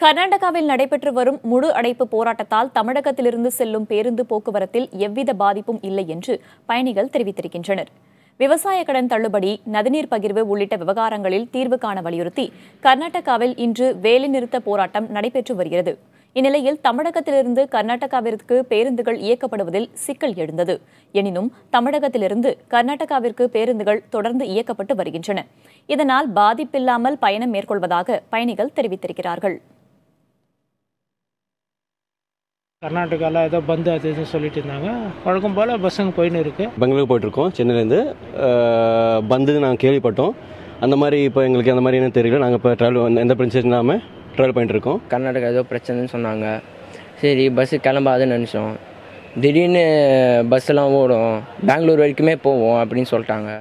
கர்நாடகாவில் நடைபெற்று வரும் முழு அடைப்பு போராட்டத்தால் தமிழகத்திலிருந்து செல்லும் பேருந்து போக்குவரத்தில் எவ்வித பாதிப்பும் இல்லை என்று பயணிகள் தெரிவித்திருக்கின்றனர். விவசாய கடன் தள்ளுபடி, நதிநீர் பகிர்வு உள்ளிட்ட விவகாரங்களில் தீர்வு காண வலியுறுத்தி கர்நாடகாவில் இன்று வேலைநிறுத்த போராட்டம் நடைபெற்று வருகிறது. இந்நிலையில் தமிழகத்திலிருந்து கர்நாடகாவிற்கு பேருந்துகள் இயக்கப்படுவதில் சிக்கல் எழுந்தது. எனினும் தமிழகத்திலிருந்து கர்நாடகாவிற்கு பேருந்துகள் தொடர்ந்து இயக்கப்பட்டு வருகின்றன. இதனால் பாதிப்பில்லாமல் பயணம் மேற்கொள்வதாக பயணிகள் தெரிவித்திருக்கிறார்கள். கர்நாடகாவில் ஏதோ பந்து அது இதுன்னு சொல்லிட்டு இருந்தாங்க. வழக்கம் போல் பஸ்ஸுங்க போயின்னு இருக்குது. பெங்களூர் போயிட்டுருக்கோம். சென்னையிலேருந்து பந்து நாங்கள் கேள்விப்பட்டோம். அந்த மாதிரி இப்போ எங்களுக்கு அந்த மாதிரி என்ன தெரியல. நாங்கள் இப்போ ட்ராவல் எந்த பிரச்சனை இல்லாமல் ட்ராவல் பண்ணிட்டுருக்கோம். கர்நாடகா ஏதோ பிரச்சனைன்னு சொன்னாங்க. சரி பஸ்ஸு கிளம்பாதுன்னு நினச்சோம். திடீர்னு பஸ்ஸெல்லாம் ஓடும், பெங்களூர் வரைக்குமே போவோம் அப்படின்னு சொல்லிட்டாங்க.